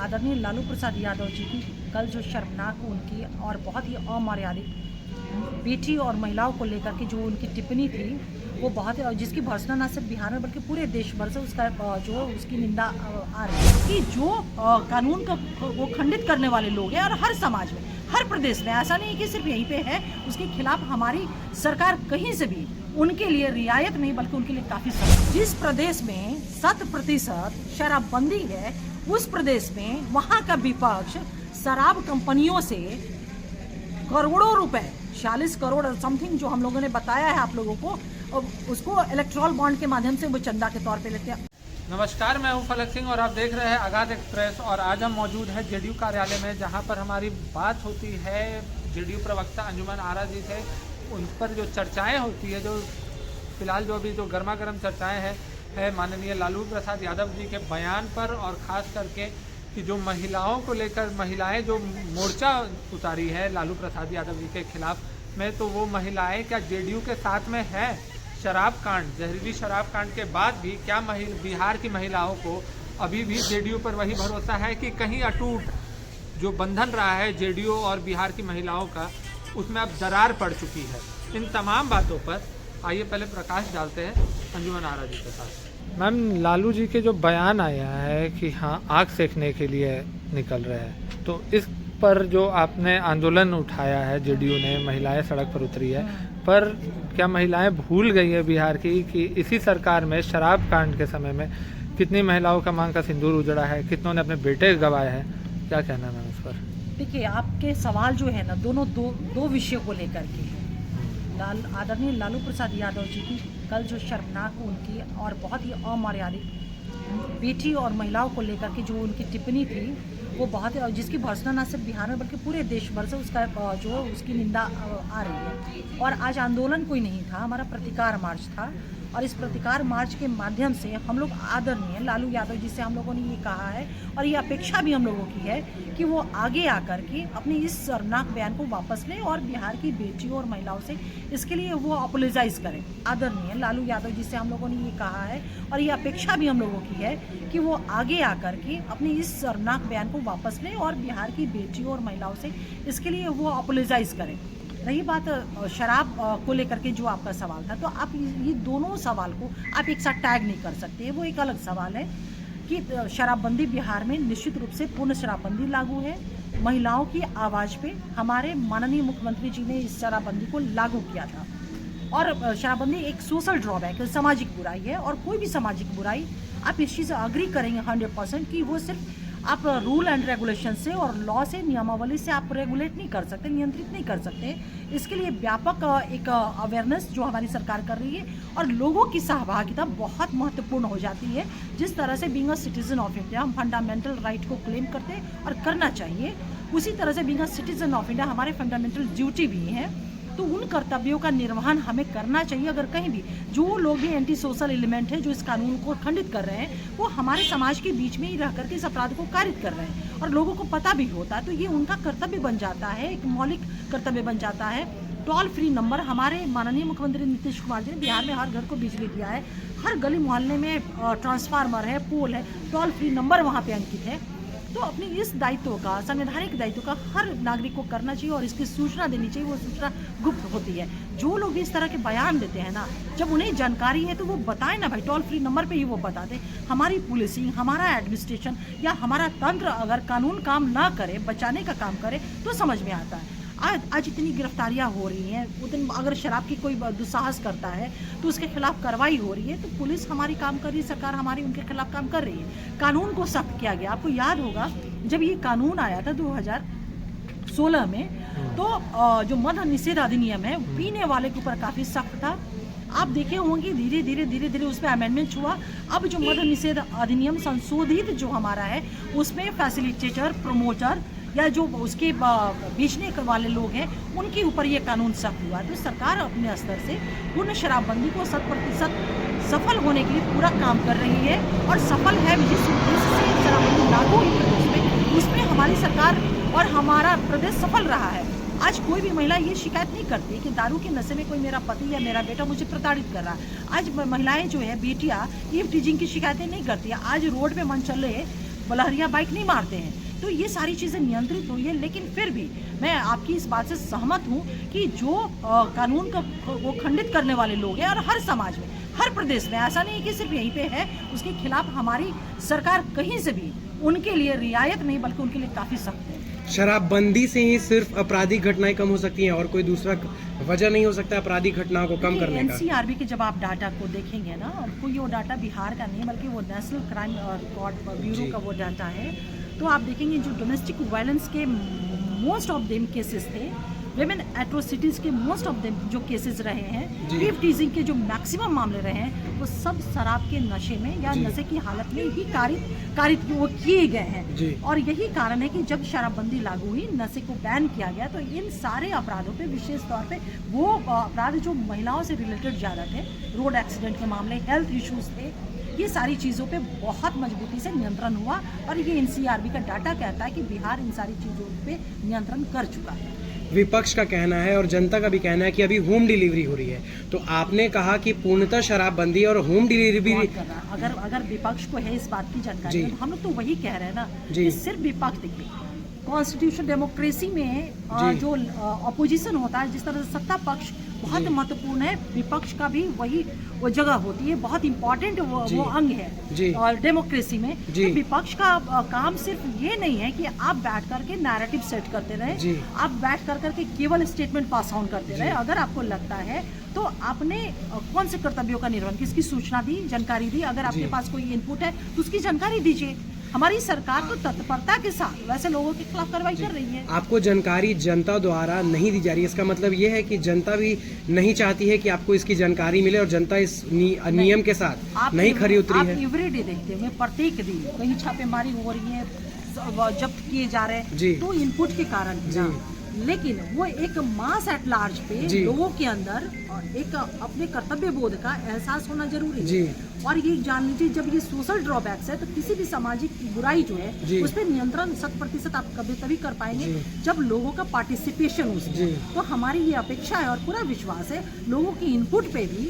आदरणीय लालू प्रसाद यादव जी की कल जो शर्मनाक उनकी और बहुत ही अमर्यादित बेटी और महिलाओं को लेकर के जो उनकी टिप्पणी थी वो बहुत जिसकी भर्त्सना न सिर्फ बिहार में बल्कि पूरे देश भर से उसका जो उसकी निंदा आ रही है कि जो कानून का वो खंडित करने वाले लोग हैं और हर समाज में हर प्रदेश में ऐसा नहीं कि सिर्फ यहीं पे है, उसके खिलाफ हमारी सरकार कहीं से भी उनके लिए रियायत नहीं बल्कि उनके लिए काफ़ी सख्त। जिस प्रदेश में 100% शराबबंदी है उस प्रदेश में वहाँ का विपक्ष शराब कंपनियों से करोड़ों रुपए 46 करोड़ समथिंग जो हम लोगों ने बताया है आप लोगों को, उसको इलेक्ट्रॉल बॉन्ड के माध्यम से वो चंदा के तौर पे लेते हैं। नमस्कार, मैं हूं फलक सिंह और आप देख रहे हैं आगाज एक्सप्रेस। और आज हम मौजूद हैं जेडीयू कार्यालय में, जहां पर हमारी बात होती है जेडीयू प्रवक्ता अंजुमन आरा जी से। उन पर जो चर्चाएं होती है, जो फिलहाल जो अभी जो गर्मा गर्म चर्चाएं है माननीय लालू प्रसाद यादव जी के बयान पर, और ख़ास करके कि जो महिलाओं को लेकर महिलाएं जो मोर्चा उतारी है लालू प्रसाद यादव जी के खिलाफ में, तो वो महिलाएं क्या जेडीयू के साथ में है? शराब कांड, जहरीली शराब कांड के बाद भी क्या बिहार की महिलाओं को अभी भी जेडीयू पर वही भरोसा है कि कहीं अटूट जो बंधन रहा है जेडीयू और बिहार की महिलाओं का, उसमें अब दरार पड़ चुकी है? इन तमाम बातों पर आइए पहले प्रकाश डालते हैं अंजुमन आरा जी के साथ। मैम, लालू जी के जो बयान आया है कि हाँ आग सेकने के लिए निकल रहे हैं, तो इस पर जो आपने आंदोलन उठाया है, जेडीयू ने, महिलाएं सड़क पर उतरी है, पर क्या महिलाएं भूल गई है बिहार की कि इसी सरकार में शराब कांड के समय में कितनी महिलाओं का मांग का सिंदूर उजड़ा है, कितनों ने अपने बेटे गंवाए हैं? क्या कहना है उस पर? देखिए, आपके सवाल जो है ना दोनों दो विषयों को लेकर के है। आदरणीय लालू प्रसाद यादव जी की कल जो शर्मनाक उनकी और बहुत ही अमर्यादित बेटी और महिलाओं को लेकर के जो उनकी टिप्पणी थी वो बहुत जिसकी भर्त्सना न सिर्फ बिहार में बल्कि पूरे देश भर से उसका जो उसकी निंदा आ रही है। और आज आंदोलन कोई नहीं था, हमारा प्रतिकार मार्च था, और इस प्रतिकार मार्च के माध्यम से हम लोग आदरणीय लालू यादव जी से हम लोगों ने ये कहा है और ये अपेक्षा भी हम लोगों की है कि वो आगे आकर के अपने इस शर्मनाक बयान को वापस लें और बिहार की बेटियों और महिलाओं से इसके लिए वो अपोलोजाइज करें। आदरणीय लालू यादव जी से हम लोगों ने ये कहा है और ये अपेक्षा भी हम लोगों की है कि वो आगे आकर के अपने इस शर्मनाक बयान को वापस लें और बिहार की बेटियों और महिलाओं से इसके लिए वो अपोलोजाइज करें। रही बात शराब को लेकर के जो आपका सवाल था, तो आप ये दोनों सवाल को आप एक साथ टैग नहीं कर सकते। वो एक अलग सवाल है कि शराबबंदी बिहार में निश्चित रूप से पूर्ण शराबबंदी लागू है। महिलाओं की आवाज़ पे हमारे माननीय मुख्यमंत्री जी ने इस शराबबंदी को लागू किया था। और शराबबंदी एक सोशल ड्रॉबैक है, सामाजिक बुराई है, और कोई भी सामाजिक बुराई आप इस चीज़ से अग्री करेंगे 100% कि वो सिर्फ आप रूल एंड रेगुलेशन से और लॉ से, नियमावली से आप रेगुलेट नहीं कर सकते, नियंत्रित नहीं कर सकते। इसके लिए व्यापक एक अवेयरनेस जो हमारी सरकार कर रही है और लोगों की सहभागिता बहुत महत्वपूर्ण हो जाती है। जिस तरह से being a citizen of India हम फंडामेंटल राइट को क्लेम करते हैं और करना चाहिए, उसी तरह से being a citizen of India हमारे फंडामेंटल ड्यूटी भी है, तो उन कर्तव्यों का निर्वहन हमें करना चाहिए। अगर कहीं भी जो लोग भी एंटी सोशल एलिमेंट है जो इस कानून को खंडित कर रहे हैं, वो हमारे समाज के बीच में ही रह करके इस अपराध को कारित कर रहे हैं और लोगों को पता भी होता है, तो ये उनका कर्तव्य बन जाता है, एक मौलिक कर्तव्य बन जाता है। टोल फ्री नंबर हमारे माननीय मुख्यमंत्री नीतीश कुमार जी ने बिहार में हर घर को बिजली दिया है, हर गली मोहल्ले में ट्रांसफार्मर है, पोल है, टोल फ्री नंबर वहाँ पे अंकित है। तो अपनी इस दायित्व का, संवैधानिक दायित्व का हर नागरिक को करना चाहिए और इसकी सूचना देनी चाहिए। वो सूचना गुप्त होती है। जो लोग इस तरह के बयान देते हैं ना, जब उन्हें जानकारी है तो वो बताएं ना भाई, टोल फ्री नंबर पे ही वो बता दें। हमारी पुलिसिंग, हमारा एडमिनिस्ट्रेशन या हमारा तंत्र अगर कानून काम ना करे, बचाने का काम करे, तो समझ में आता है। आज इतनी गिरफ्तारियां हो रही हैं, उतनी अगर शराब की कोई दुस्साहस करता है तो उसके खिलाफ कार्रवाई हो रही है, तो पुलिस हमारी काम कर रही है, सरकार हमारी उनके खिलाफ काम कर रही है। कानून को सख्त किया गया। आपको याद होगा जब ये कानून आया था 2016 में, तो जो मद्य निषेध अधिनियम है पीने वाले के ऊपर काफ़ी सख्त था। आप देखे होंगे धीरे धीरे उसमें अमेंडमेंट हुआ। अब जो मद्य निषेध अधिनियम संशोधित जो हमारा है, उसमें फैसिलिटेटर, प्रमोटर या जो उसके बेचने वाले लोग हैं, उनके ऊपर ये कानून सख्त हुआ। तो सरकार अपने स्तर से पूर्ण शराबबंदी को 100% सफल होने के लिए पूरा काम कर रही है और सफल है। जिस उद्देश्य से शराबबंदी लागू हुई प्रदेश में, उसमें हमारी सरकार और हमारा प्रदेश सफल रहा है। आज कोई भी महिला ये शिकायत नहीं करती कि दारू के नशे में कोई मेरा पति या मेरा बेटा मुझे प्रताड़ित कर रहा है। आज महिलाएं जो है, बेटियां ईव टीजिंग की शिकायतें नहीं करती है। आज रोड पे मन चले बलहरिया बाइक नहीं मारते हैं। तो ये सारी चीज़ें नियंत्रित हुई है, लेकिन फिर भी मैं आपकी इस बात से सहमत हूँ कि जो कानून का वो खंडित करने वाले लोग हैं, और हर समाज में, हर प्रदेश में, ऐसा नहीं कि सिर्फ यहीं पे है, उसके खिलाफ हमारी सरकार कहीं से भी उनके लिए रियायत नहीं बल्कि उनके लिए काफ़ी सख्त है। शराबबंदी से ही सिर्फ आपराधिक घटनाएं कम हो सकती हैं और कोई दूसरा वजह नहीं हो सकता आपराधिक घटनाओं को कम करने का? एनसीआरबी के जब आप डाटा को देखेंगे ना, कोई वो डाटा बिहार का नहीं है बल्कि वो नेशनल क्राइम रिकॉर्ड ब्यूरो का वो डाटा है, तो आप देखेंगे जो डोमेस्टिक वायलेंस के मोस्ट ऑफ देम केसेस थे, विमेन एट्रोसिटीज़ के मोस्ट ऑफ देम जो केसेस रहे हैं, रेप टीजिंग के जो मैक्सिमम मामले रहे हैं, वो सब शराब के नशे में या नशे की हालत में ही कारित वो किए गए हैं। और यही कारण है कि जब शराबबंदी लागू हुई, नशे को बैन किया गया, तो इन सारे अपराधों पे विशेष तौर पे वो अपराध जो महिलाओं से रिलेटेड ज़्यादा थे, रोड एक्सीडेंट के मामले, हेल्थ इश्यूज थे, ये सारी चीज़ों पे बहुत मजबूती से नियंत्रण हुआ। और ये एनसीआरबी का डाटा कहता है कि बिहार इन सारी चीज़ों पे नियंत्रण कर चुका है। विपक्ष का कहना है और जनता का भी कहना है कि अभी होम डिलीवरी हो रही है, तो आपने कहा कि पूर्णतः शराबबंदी और होम डिलीवरी कर रहा। अगर विपक्ष को है इस बात की जानकारी, तो हम लोग तो वही कह रहे हैं ना कि सिर्फ विपक्ष, देखिए कॉन्स्टिट्यूशन डेमोक्रेसी में जो अपोजिशन होता है, जिस तरह से सत्ता पक्ष बहुत महत्वपूर्ण है, विपक्ष का भी वही वो जगह होती है, बहुत इंपॉर्टेंट वो अंग है और डेमोक्रेसी में। तो विपक्ष का काम सिर्फ ये नहीं है कि आप बैठ करके नैरेटिव सेट करते रहे, आप बैठ करके केवल स्टेटमेंट पास ऑन करते रहे। अगर आपको लगता है तो आपने कौन से कर्तव्यों का निर्वहन, किसकी सूचना दी, जानकारी दी, अगर आपके पास कोई इनपुट है तो उसकी जानकारी दीजिए। हमारी सरकार तो तत्परता के साथ वैसे लोगों के खिलाफ कार्रवाई कर रही है। आपको जानकारी जनता द्वारा नहीं दी जा रही है, इसका मतलब ये है कि जनता भी नहीं चाहती है कि आपको इसकी जानकारी मिले और जनता इस नियम के साथ नहीं खरी उतरी है। आप एवरीडे देखते होंगे, प्रत्येक दिन कहीं छापेमारी हो रही है, जब्त किए जा रहे हैं, तो इनपुट के कारण। लेकिन वो एक मास एट लार्ज पे लोगों के अंदर एक अपने कर्तव्य बोध का एहसास होना जरूरी है। और ये जान लीजिए, जब ये सोशल ड्रॉबैक्स है तो किसी भी सामाजिक बुराई जो है उस पर नियंत्रण 100% आप कभी तभी कर पाएंगे जब लोगों का पार्टिसिपेशन उसमें। तो हमारी ये अपेक्षा है और पूरा विश्वास है लोगों की इनपुट पे भी,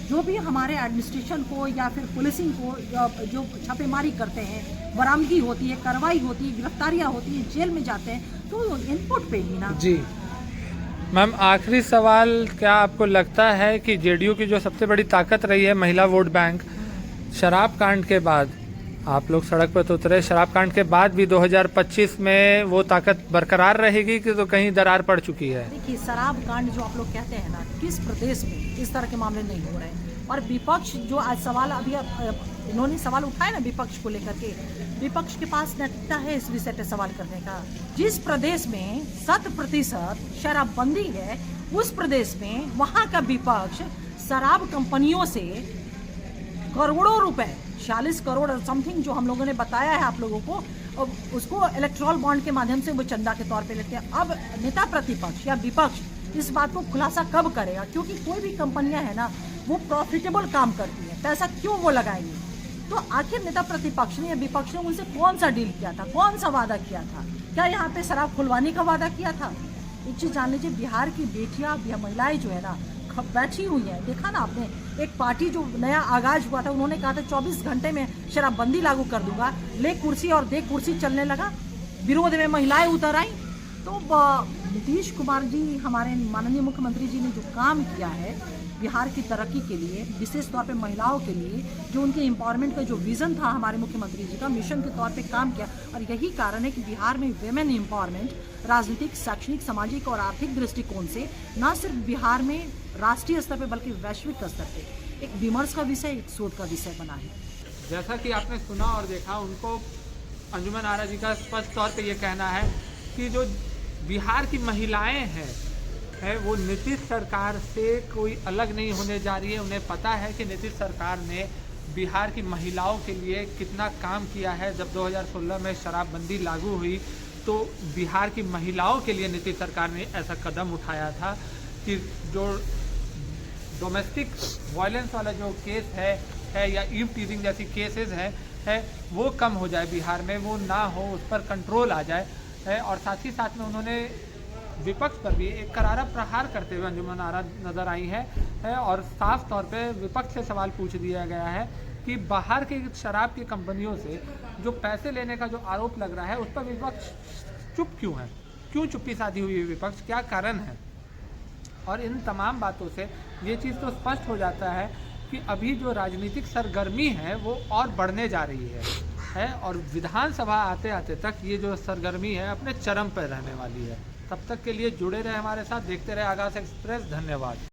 जो भी हमारे एडमिनिस्ट्रेशन को या फिर पुलिसिंग को जो छापेमारी करते हैं, बरामदगी होती है, कार्रवाई होती है, गिरफ्तारियां होती है, जेल में जाते हैं, तो इनपुट पे ही ना। मैम, आखिरी सवाल, क्या आपको लगता है कि जेडीयू की जो सबसे बड़ी ताकत रही है महिला वोट बैंक, शराब कांड के बाद, आप लोग सड़क पर तो उतरे, शराब कांड के बाद भी 2025 में वो ताकत बरकरार रहेगी कि तो कहीं दरार पड़ चुकी है? देखिए, शराब कांड जो आप लोग कहते हैं ना, किस प्रदेश में इस तरह के मामले नहीं हो रहे हैं। और विपक्ष जो आज सवाल अभी इन्होंने सवाल उठाया ना विपक्ष को लेकर के, विपक्ष के पास नैतिकता है इस विषय पे सवाल करने का। जिस प्रदेश में 100% शराबबंदी है, उस प्रदेश में वहाँ का विपक्ष शराब कंपनियों से करोड़ों रुपए, 46 करोड़ समथिंग जो हम लोगों ने बताया है आप लोगों को, उसको इलेक्ट्रल बॉन्ड के माध्यम से वो चंदा के तौर पे लेते हैं। अब नेता प्रतिपक्ष या विपक्ष इस बात को खुलासा कब करेगा? क्योंकि कोई भी कंपनियां है ना, वो प्रॉफिटेबल काम करती है, पैसा क्यों वो लगाएंगे? तो आखिर नेता प्रतिपक्ष ने या विपक्ष ने उनसे कौन सा डील किया था, कौन सा वादा किया था? क्या यहाँ पे शराब खुलवाने का वादा किया था? एक चीज जान लीजिए, बिहार की बेटियां या महिलाएं जो है ना बैठी हुई है, देखा ना आपने, एक पार्टी जो नया आगाज हुआ था, उन्होंने कहा था 24 घंटे में शराबबंदी लागू कर दूंगा, ले कुर्सी और दे कुर्सी चलने लगा, विरोध में महिलाएं उतर आई। तो नीतीश कुमार जी, हमारे माननीय मुख्यमंत्री जी ने जो काम किया है बिहार की तरक्की के लिए, विशेष तौर पे महिलाओं के लिए, जो उनके एम्पावरमेंट का जो विजन था हमारे मुख्यमंत्री जी का, मिशन के तौर पे काम किया। और यही कारण है कि बिहार में वेमेन एम्पावरमेंट राजनीतिक, शैक्षणिक, सामाजिक और आर्थिक दृष्टिकोण से न सिर्फ बिहार में राष्ट्रीय स्तर पे बल्कि वैश्विक स्तर पे एक विमर्श का विषय, एक शोध का विषय बना है। जैसा कि आपने सुना और देखा, उनको अंजुमन आरा जी का स्पष्ट तौर पे ये कहना है कि जो बिहार की महिलाएं हैं वो नीतीश सरकार से कोई अलग नहीं होने जा रही है। उन्हें पता है कि नीतीश सरकार ने बिहार की महिलाओं के लिए कितना काम किया है। जब 2016 में शराबबंदी लागू हुई तो बिहार की महिलाओं के लिए नीतीश सरकार ने ऐसा कदम उठाया था कि जो डोमेस्टिक वायलेंस वाला जो केस है या ईव टीजिंग जैसी केसेस है वो कम हो जाए बिहार में, वो ना हो, उस पर कंट्रोल आ जाए और साथ ही साथ में उन्होंने विपक्ष पर भी एक करारा प्रहार करते हुए अंजुमन आरा नज़र आई है और साफ तौर पे विपक्ष से सवाल पूछ दिया गया है कि बाहर के शराब की कंपनियों से जो पैसे लेने का जो आरोप लग रहा है उस पर विपक्ष चुप क्यों है? क्यों चुप्पी साधी हुई है विपक्ष? क्या कारण है? और इन तमाम बातों से ये चीज़ तो स्पष्ट हो जाता है कि अभी जो राजनीतिक सरगर्मी है वो और बढ़ने जा रही है और विधानसभा आते आते तक ये जो सरगर्मी है अपने चरम पर रहने वाली है। तब तक के लिए जुड़े रहे हमारे साथ, देखते रहे आगाज़ एक्सप्रेस। धन्यवाद।